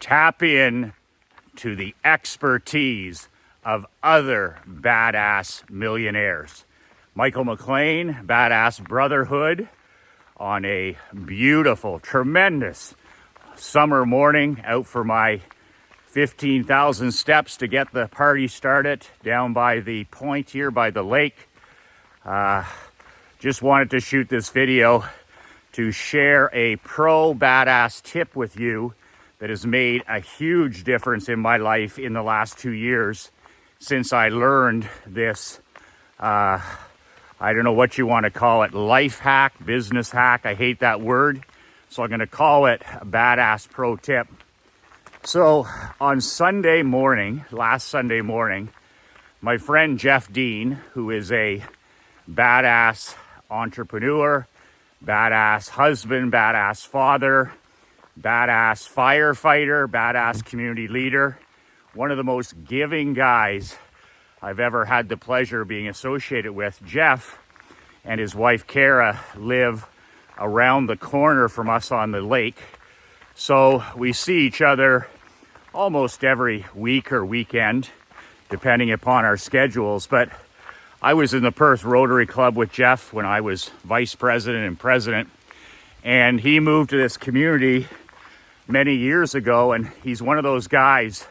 tap in to the expertise of other badass millionaires. Michael McLean, Badass Brotherhood, on a beautiful, tremendous summer morning, out for my 15,000 steps to get the party started down by the point here by the lake. Just wanted to shoot this video to share a pro badass tip with you that has made a huge difference in my life in the last 2 years since I learned this, I don't know what you want to call it, life hack, business hack. I hate that word, so I'm going to call it a badass pro tip. So on Sunday morning, last Sunday morning, my friend Jeff Dean, who is a badass entrepreneur, badass husband, badass father, badass firefighter, badass community leader, one of the most giving guys I've ever had the pleasure of being associated with. Jeff and his wife Kara live around the corner from us on the lake, so we see each other almost every week or weekend, depending upon our schedules. But I was in the Perth Rotary Club with Jeff when I was vice president and president, and he moved to this community many years ago, and he's one of those guys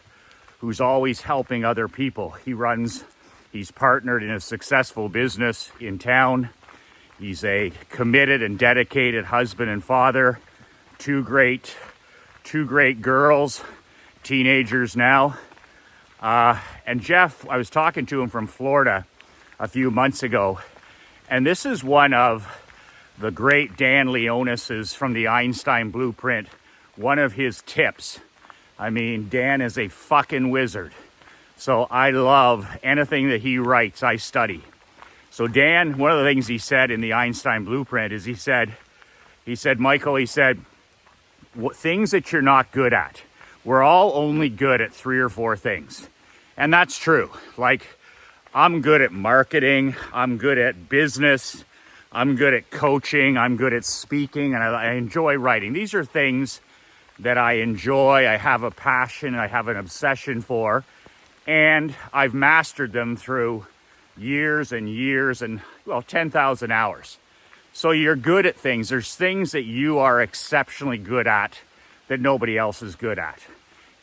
who's always helping other people. He's partnered in a successful business in town. He's a committed and dedicated husband and father, two great girls, teenagers now. And Jeff, I was talking to him from Florida a few months ago, and this is one of the great Dan Leonis's from the Einstein Blueprint, one of his tips. I mean, Dan is a fucking wizard, so I love anything that he writes. I study. So Dan, one of the things he said in the Einstein Blueprint is he said, Michael, things that you're not good at. We're all only good at 3 or 4 things. And that's true. Like, I'm good at marketing, I'm good at business, I'm good at coaching, I'm good at speaking, and I enjoy writing. These are things that I enjoy, I have a passion, I have an obsession for, and I've mastered them through years and years and, 10,000 hours. So you're good at things. There's things that you are exceptionally good at that nobody else is good at.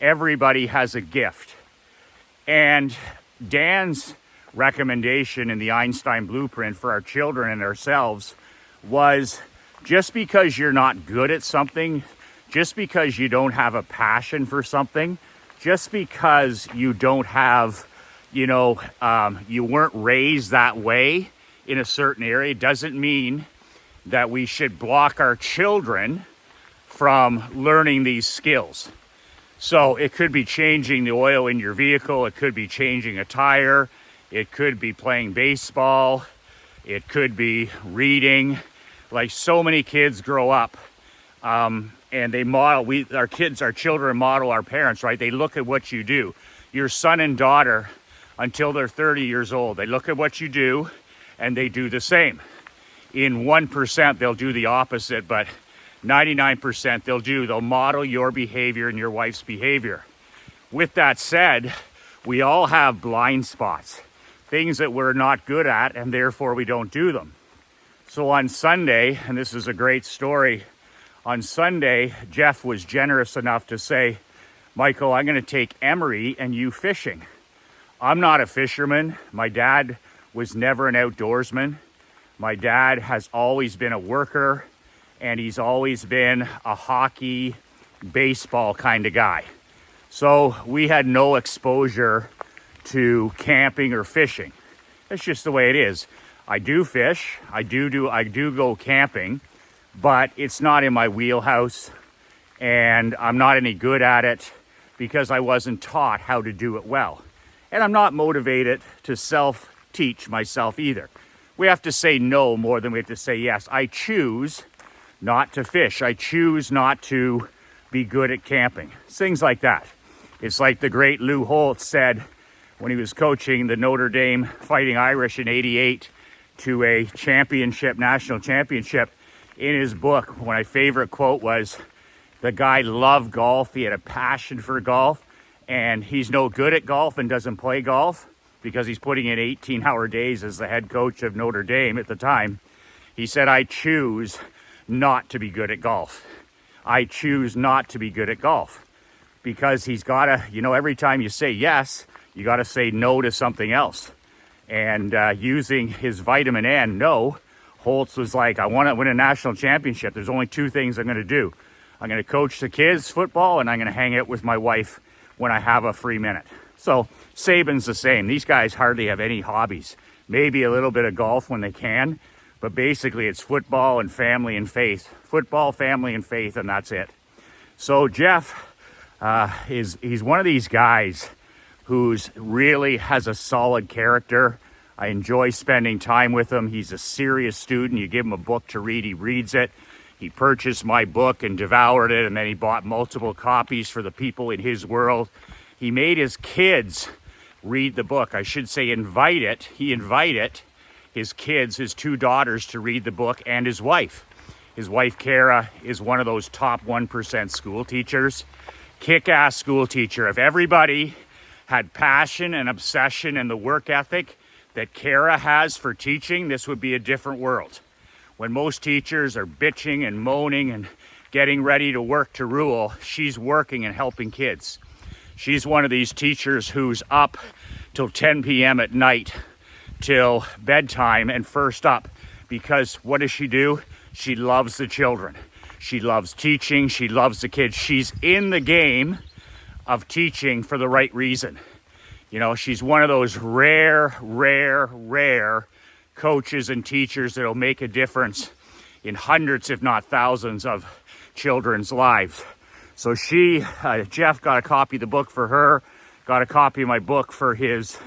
Everybody has a gift. And Dan's recommendation in the Einstein Blueprint for our children and ourselves was, just because you're not good at something, just because you don't have a passion for something, just because you don't have, you weren't raised that way in a certain area, doesn't mean that we should block our children from learning these skills. So it could be changing the oil in your vehicle, it could be changing a tire, it could be playing baseball, it could be reading. Like, so many kids grow up and they model, our children model our parents, right? They look at what you do. Your son and daughter, until they're 30 years old, they look at what you do and they do the same. In 1%, they'll do the opposite, but 99% they'll model your behavior and your wife's behavior. With that said, we all have blind spots, things that we're not good at, and therefore we don't do them. So on Sunday, and this is a great story, on Sunday, Jeff was generous enough to say, Michael, I'm going to take Emery and you fishing. I'm not a fisherman. My dad was never an outdoorsman. My dad has always been a worker, and he's always been a hockey, baseball kind of guy. So we had no exposure to camping or fishing. That's just the way it is. I do fish, I do go camping, but it's not in my wheelhouse, and I'm not any good at it because I wasn't taught how to do it well. And I'm not motivated to self-teach myself either. We have to say no more than we have to say yes. I choose not to fish. I choose not to be good at camping. Things like that. It's like the great Lou Holtz said when he was coaching the Notre Dame Fighting Irish in '88 to a championship, national championship. In his book, my favorite quote was The guy loved golf. He had a passion for golf, and he's no good at golf and doesn't play golf because he's putting in 18-hour days as the head coach of Notre Dame at the time. He said, I choose not to be good at golf. I choose not to be good at golf, because he's got to, every time you say yes, you got to say no to something else. And using his vitamin N, no, Holtz was like, I want to win a national championship. There's only two things I'm going to do. I'm going to coach the kids football, and I'm going to hang out with my wife when I have a free minute. So Saban's the same. These guys hardly have any hobbies. Maybe a little bit of golf when they can, but basically it's football and family and faith. Football, family, and faith, and that's it. So Jeff he's one of these guys who's really has a solid character. I enjoy spending time with him. He's a serious student. You give him a book to read, he reads it. He purchased my book and devoured it, and then he bought multiple copies for the people in his world. He made his kids read the book. I should say He invited his kids, his two daughters, to read the book, and his wife. His wife, Kara, is one of those top 1% school teachers. Kick-ass school teacher. If everybody had passion and obsession and the work ethic that Kara has for teaching, this would be a different world. When most teachers are bitching and moaning and getting ready to work to rule, she's working and helping kids. She's one of these teachers who's up till 10 p.m. at night till bedtime and first up, because what does she do? She loves the children. She loves teaching. She loves the kids. She's in the game of teaching for the right reason. She's one of those rare coaches and teachers that'll make a difference in hundreds, if not thousands, of children's lives. So Jeff got a copy of the book for her, got a copy of my book for his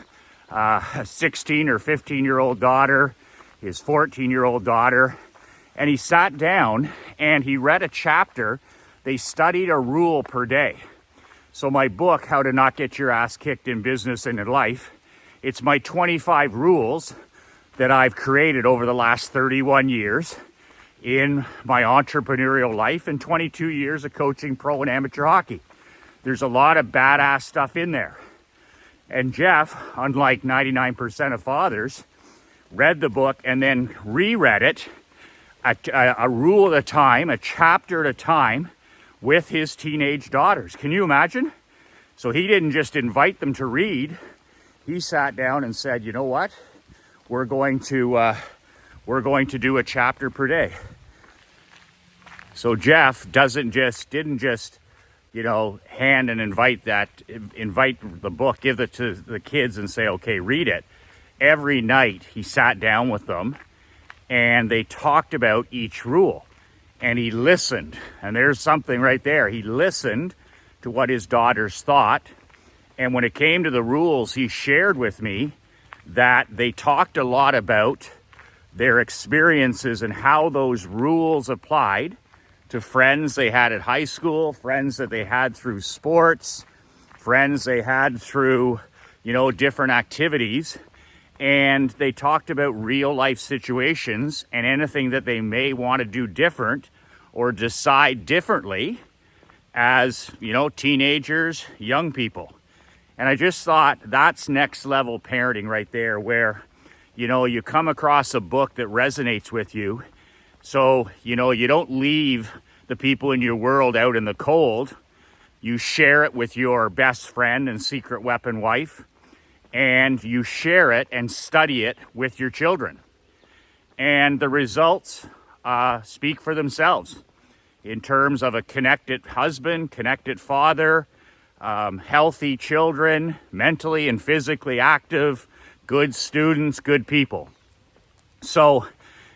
16 or 15-year-old daughter, his 14-year-old daughter, and he sat down and he read a chapter. They studied a rule per day. So my book, How to Not Get Your Ass Kicked in Business and in Life, it's my 25 rules that I've created over the last 31 years in my entrepreneurial life and 22 years of coaching pro and amateur hockey. There's a lot of badass stuff in there. And Jeff, unlike 99% of fathers, read the book and then reread it a rule at a time, a chapter at a time, with his teenage daughters. Can you imagine? So he didn't just invite them to read. He sat down and said, you know what? We're going to do a chapter per day. So Jeff didn't just hand and invite the book, give it to the kids and say, okay, read it. Every night he sat down with them and they talked about each rule, and he listened. And there's something right there. He listened to what his daughters thought. And when it came to the rules, he shared with me that they talked a lot about their experiences and how those rules applied to friends they had at high school, friends that they had through sports, friends they had through, different activities. And they talked about real life situations and anything that they may want to do different or decide differently as, teenagers, young people. And I just thought that's next level parenting right there, where, you come across a book that resonates with you. So, you don't leave the people in your world out in the cold. You share it with your best friend and secret weapon wife, and you share it and study it with your children. And the results speak for themselves in terms of a connected husband, connected father, healthy children, mentally and physically active, good students, good people. So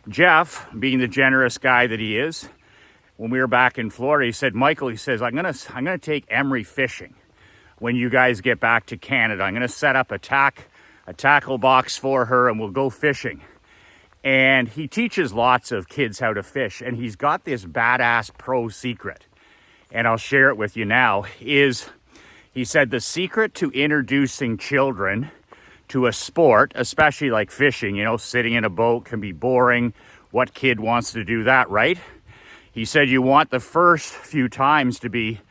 Jeff, being the generous guy that he is, when we were back in Florida, he said, Michael, I'm gonna take Emery fishing when you guys get back to Canada. I'm gonna set up a tackle box for her and we'll go fishing. And he teaches lots of kids how to fish, and he's got this badass pro secret. And I'll share it with you now. He said the secret to introducing children to a sport, especially like fishing, sitting in a boat can be boring. What kid wants to do that, right? He said you want the first few times to be,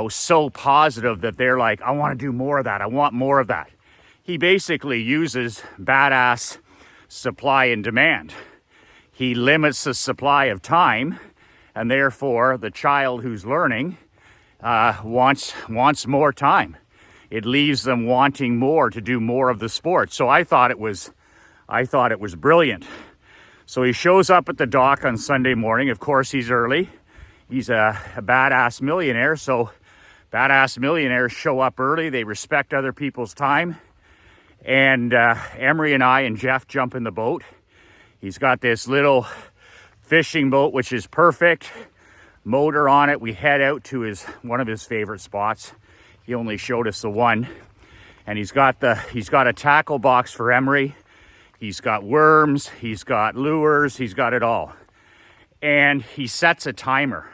so positive that they're like, I want to do more of that. I want more of that. He basically uses BadAss supply and demand. He limits the supply of time, and therefore the child who's learning wants more time. It leaves them wanting more to do more of the sport. So I thought it was brilliant. So he shows up at the dock on Sunday morning. Of course, he's early. He's a badass millionaire. So badass millionaires show up early. They respect other people's time. And Emery and I and Jeff jump in the boat. He's got this little fishing boat, which is perfect. Motor on it. We head out to one of his favorite spots. He only showed us the one. And he's got a tackle box for Emery. He's got worms, he's got lures, he's got it all. And he sets a timer.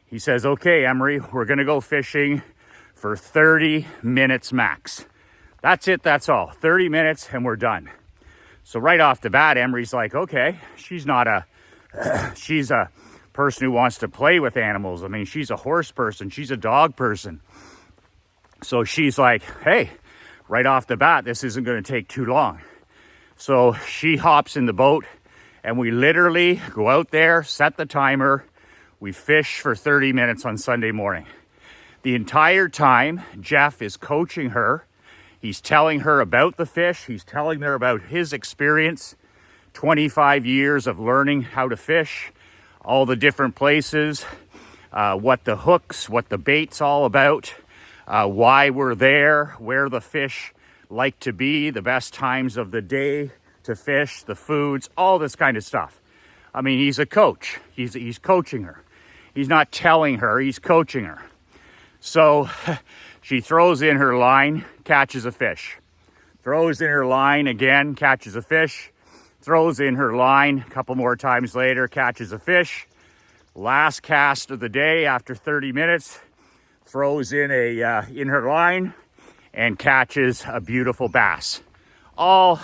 He says, okay, Emery, we're gonna go fishing for 30 minutes max. That's it, that's all. 30 minutes and we're done. So right off the bat, Emery's like, okay, she's a person who wants to play with animals. I mean, she's a horse person, she's a dog person. So she's like, hey, right off the bat, this isn't gonna take too long. So she hops in the boat and we literally go out there, set the timer. We fish for 30 minutes on Sunday morning. The entire time, Jeff is coaching her. He's telling her about the fish. He's telling her about his experience, 25 years of learning how to fish, all the different places, what the hooks, what the bait's all about, why we're there, where the fish like to be, the best times of the day to fish, the foods, all this kind of stuff. I mean, he's a coach. He's coaching her. He's not telling her, he's coaching her. So she throws in her line, catches a fish. Throws in her line again, catches a fish. Throws in her line a couple more times later, catches a fish. Last cast of the day after 30 minutes, throws in her line and catches a beautiful bass. All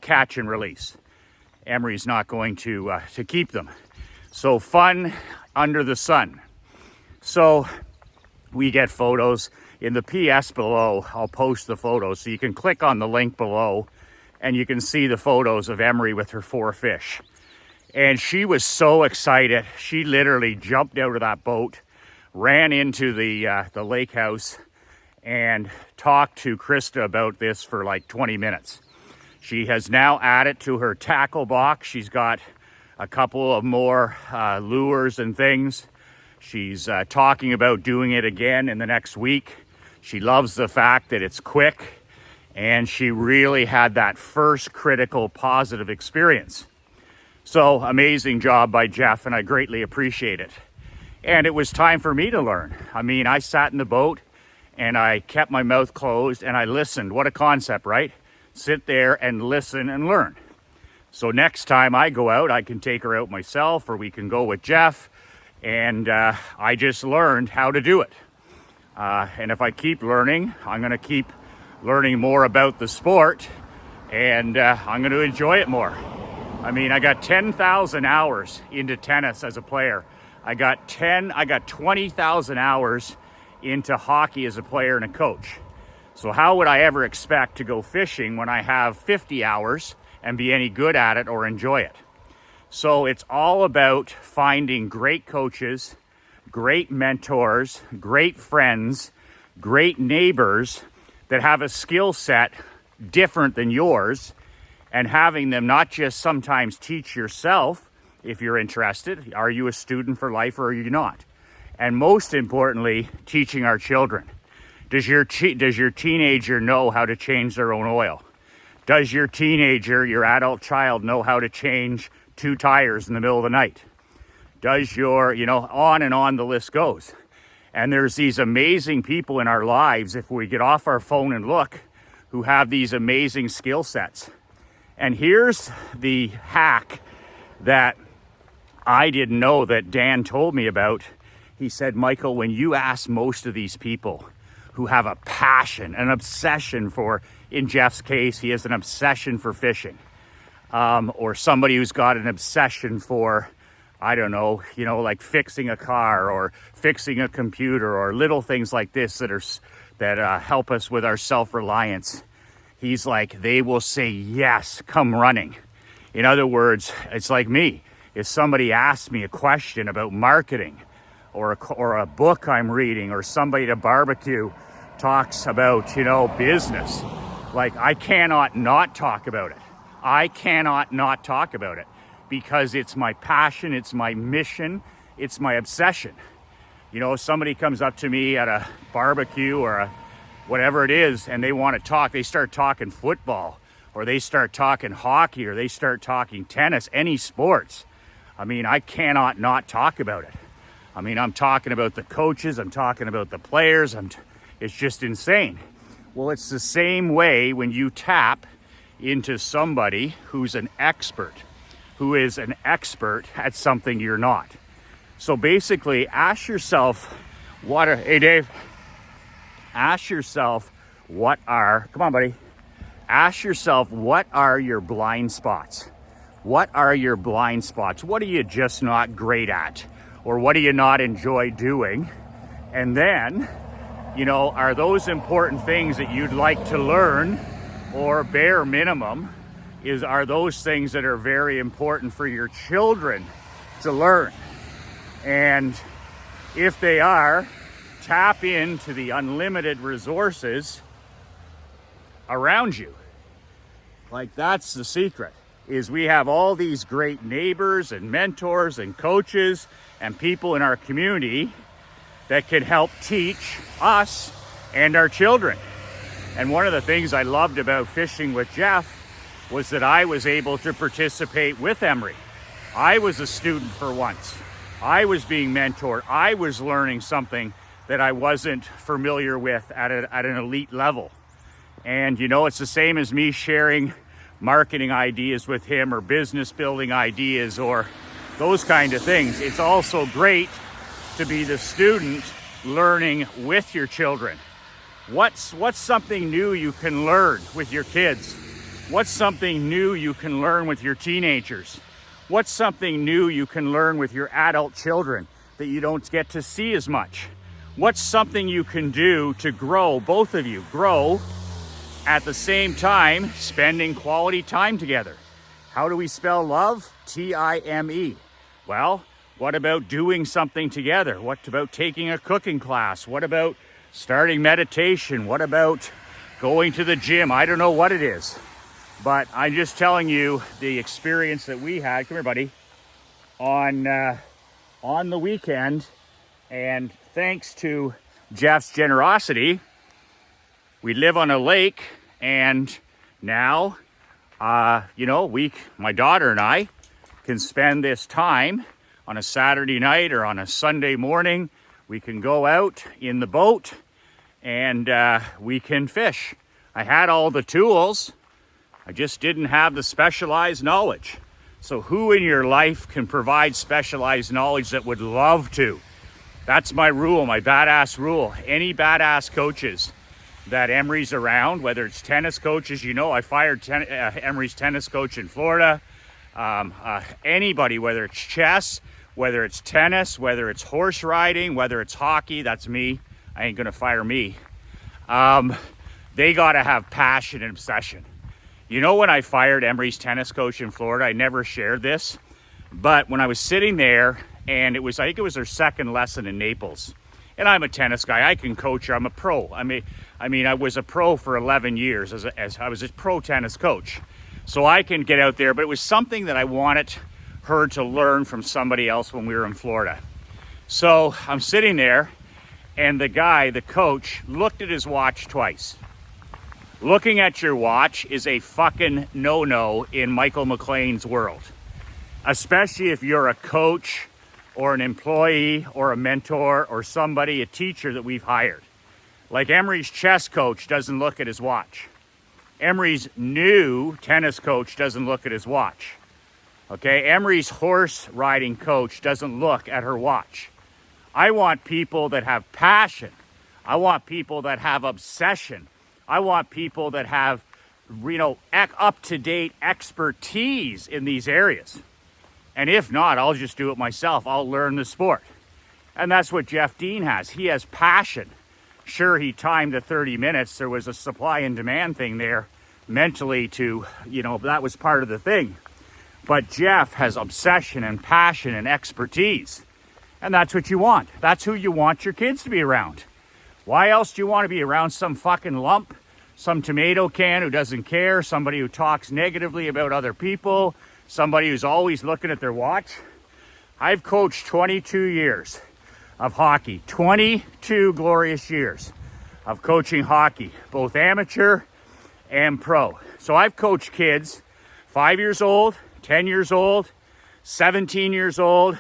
catch and release. Emery's not going to keep them. So fun under the sun. So we get photos. In the PS below, I'll post the photos. So you can click on the link below and you can see the photos of Emery with her 4 fish. And she was so excited. She literally jumped out of that boat, ran into the lake house, and talked to Krista about this for like 20 minutes. She has now added to her tackle box. She's got a couple of more lures and things. She's talking about doing it again in the next week. She loves the fact that it's quick, and she really had that first critical positive experience. So amazing job by Jeff, and I greatly appreciate it. And it was time for me to learn. I mean, I sat in the boat and I kept my mouth closed and I listened. What a concept, right? Sit there and listen and learn. So next time I go out, I can take her out myself, or we can go with Jeff. And I just learned how to do it. And if I keep learning, I'm going to keep learning more about the sport, and I'm going to enjoy it more. I mean, I got 10,000 hours into tennis as a player. I got 20,000 hours into hockey as a player and a coach. So how would I ever expect to go fishing when I have 50 hours and be any good at it or enjoy it? So it's all about finding great coaches, great mentors, great friends, great neighbors that have a skill set different than yours, and having them not just sometimes teach yourself if you're interested. Are you a student for life or are you not? And most importantly, teaching our children. Does your teenager know how to change their own oil? Does your teenager, your adult child, know how to change 2 tires in the middle of the night? Does your, on and on the list goes. And there's these amazing people in our lives, if we get off our phone and look, who have these amazing skill sets. And here's the hack that I didn't know that Dan told me about. He said, Michael, when you ask most of these people who have a passion, an obsession for, in Jeff's case, he has an obsession for fishing, or somebody who's got an obsession for I don't know, like fixing a car or fixing a computer or little things like this that help us with our self-reliance. He's like, they will say, yes, come running. In other words, it's like me. If somebody asks me a question about marketing or a book I'm reading, or somebody at a barbecue talks about, business, like I cannot not talk about it. I cannot not talk about it because it's my passion, it's my mission, it's my obsession. If somebody comes up to me at a barbecue or whatever it is and they want to talk, they start talking football or they start talking hockey or they start talking tennis, any sports. I cannot not talk about it. I'm talking about the coaches, I'm talking about the players, it's just insane. Well, it's the same way when you tap into somebody who's an expert, who is an expert at something you're not. So basically, ask yourself, hey Dave, ask yourself come on buddy, ask yourself, what are your blind spots? What are your blind spots? What are you just not great at? Or what do you not enjoy doing? And then, are those important things that you'd like to learn, or bare minimum, are those things that are very important for your children to learn? And if they are, tap into the unlimited resources around you. Like, that's the secret, is we have all these great neighbors and mentors and coaches and people in our community that can help teach us and our children. And one of the things I loved about fishing with Jeff was that I was able to participate with Emery. I was a student for once. I was being mentored. I was learning something that I wasn't familiar with at an elite level. And it's the same as me sharing marketing ideas with him or business building ideas or those kind of things. It's also great to be the student learning with your children. What's something new you can learn with your kids? What's something new you can learn with your teenagers? What's something new you can learn with your adult children that you don't get to see as much? What's something you can do to grow, both of you, grow at the same time, spending quality time together? How do we spell love? T-I-M-E. Well, what about doing something together? What about taking a cooking class? What about starting meditation? What about going to the gym? I don't know what it is, but I'm just telling you the experience that we had. Come here, buddy. On the weekend, and thanks to Jeff's generosity, we live on a lake, and now, my daughter and I can spend this time on a Saturday night or on a Sunday morning. We can go out in the boat and we can fish. I had all the tools. I just didn't have the specialized knowledge. So who in your life can provide specialized knowledge that would love to? That's my rule, my badass rule. Any badass coaches that Emery's around, whether it's tennis coaches, I fired Emery's tennis coach in Florida. Anybody, whether it's chess, whether it's tennis, whether it's horse riding, whether it's hockey, that's me. I ain't gonna fire me. They gotta have passion and obsession. When I fired Emery's tennis coach in Florida, I never shared this, but when I was sitting there, and I think it was their second lesson in Naples, and I'm a tennis guy, I can coach, I'm a pro. I was a pro for 11 years as I was a pro tennis coach. So I can get out there, but it was something that I wanted her to learn from somebody else when we were in Florida. So I'm sitting there, and the coach, looked at his watch twice. Looking at your watch is a fucking no-no in Michael McLean's world, especially if you're a coach or an employee or a mentor or somebody, a teacher that we've hired. Like Emery's chess coach doesn't look at his watch. Emery's new tennis coach doesn't look at his watch. Okay, Emery's horse riding coach doesn't look at her watch. I want people that have passion. I want people that have obsession. I want people that have, up-to-date expertise in these areas. And if not, I'll just do it myself. I'll learn the sport. And that's what Jeff Dean has. He has passion. Sure, he timed the 30 minutes. There was a supply and demand thing there mentally to, that was part of the thing. But Jeff has obsession and passion and expertise. And that's what you want. That's who you want your kids to be around. Why else do you want to be around some fucking lump, some tomato can who doesn't care, somebody who talks negatively about other people, somebody who's always looking at their watch? I've coached 22 years of hockey, 22 glorious years of coaching hockey, both amateur and pro. So I've coached kids 5 years old, 10 years old, 17 years old,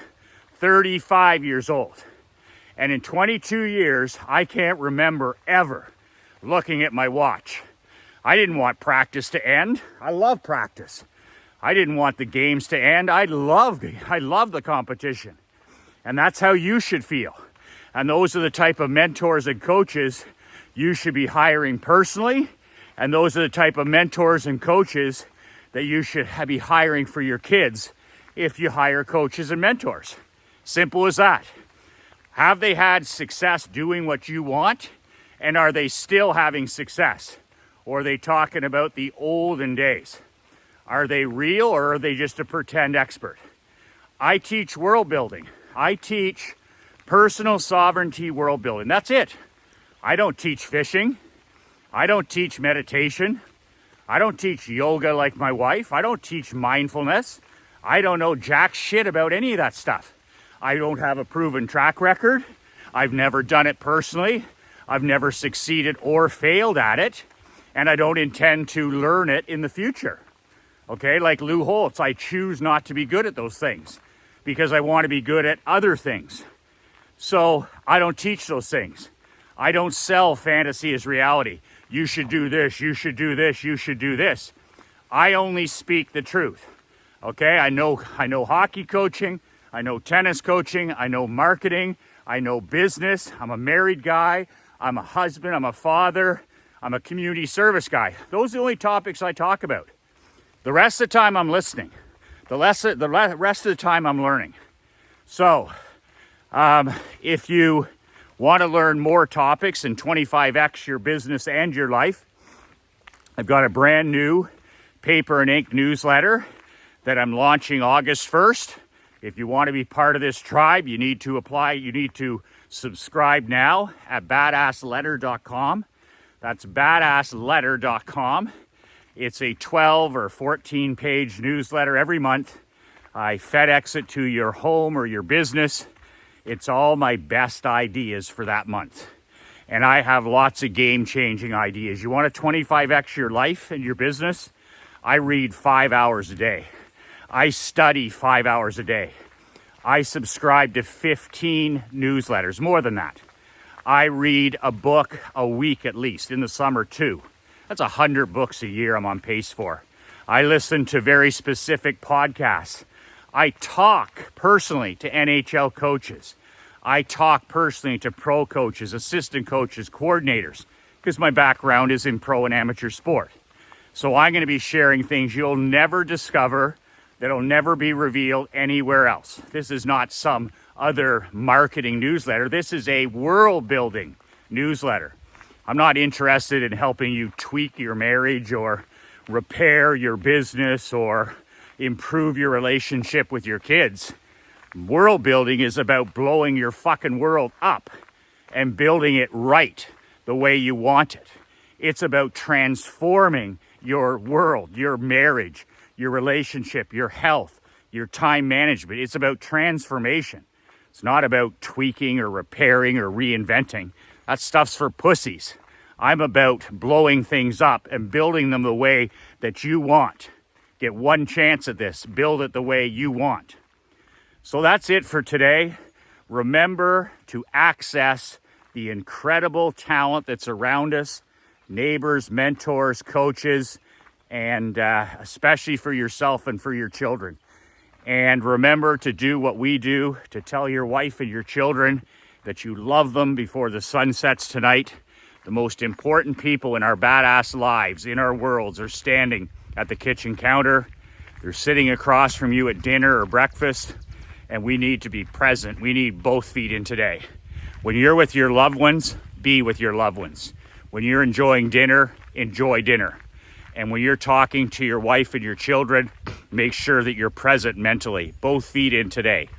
35 years old. And in 22 years, I can't remember ever looking at my watch. I didn't want practice to end. I love practice. I didn't want the games to end. I love the competition. And that's how you should feel. And those are the type of mentors and coaches you should be hiring personally. And those are the type of mentors and coaches that you should be hiring for your kids if you hire coaches and mentors. Simple as that. Have they had success doing what you want? And are they still having success? Or are they talking about the olden days? Are they real or are they just a pretend expert? I teach world building. I teach personal sovereignty world building. That's it. I don't teach fishing. I don't teach meditation. I don't teach yoga like my wife. I don't teach mindfulness. I don't know jack shit about any of that stuff. I don't have a proven track record. I've never done it personally. I've never succeeded or failed at it. And I don't intend to learn it in the future. Okay, like Lou Holtz, I choose not to be good at those things because I want to be good at other things. So I don't teach those things. I don't sell fantasy as reality. You should do this, you should do this, you should do this. I only speak the truth. Okay, I know hockey coaching, I know tennis coaching, I know marketing, I know business. I'm a married guy, I'm a husband, I'm a father, I'm a community service guy. Those are the only topics I talk about. The rest of the time I'm listening. The rest of the time I'm learning. So, if you want to learn more topics and 25x your business and your life, I've got a brand new paper and ink newsletter that I'm launching August 1st. If you want to be part of this tribe, you need to apply. You need to subscribe now at badassletter.com. That's badassletter.com. It's a 12 or 14 page newsletter every month. I FedEx it to your home or your business. It's all my best ideas for that month. And I have lots of game-changing ideas. You want to 25x your life and your business? I read 5 hours a day. I study 5 hours a day. I subscribe to 15 newsletters, more than that. I read a book a week at least, in the summer too. That's 100 books a year I'm on pace for. I listen to very specific podcasts. I talk personally to NHL coaches. I talk personally to pro coaches, assistant coaches, coordinators, because my background is in pro and amateur sport. So I'm going to be sharing things you'll never discover, that'll never be revealed anywhere else. This is not some other marketing newsletter. This is a world building newsletter. I'm not interested in helping you tweak your marriage or repair your business or improve your relationship with your kids. World building is about blowing your fucking world up and building it right the way you want it. It's about transforming your world, your marriage, your relationship, your health, your time management. It's about transformation. It's not about tweaking or repairing or reinventing. That stuff's for pussies. I'm about blowing things up and building them the way that you want. Get one chance at this. Build it the way you want. So that's it for today. Remember to access the incredible talent that's around us, neighbors, mentors, coaches, and especially for yourself and for your children. And remember to do what we do, to tell your wife and your children that you love them before the sun sets tonight. The most important people in our badass lives, in our worlds, are standing at the kitchen counter. They're sitting across from you at dinner or breakfast, and we need to be present. We need both feet in today. When you're with your loved ones, be with your loved ones. When you're enjoying dinner, enjoy dinner. And when you're talking to your wife and your children, make sure that you're present mentally. Both feet in today.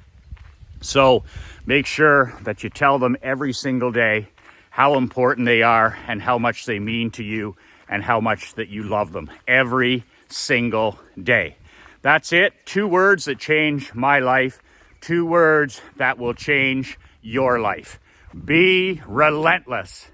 So make sure that you tell them every single day how important they are and how much they mean to you and how much that you love them every single day. That's it. 2 words that change my life. 2 words that will change your life. Be relentless.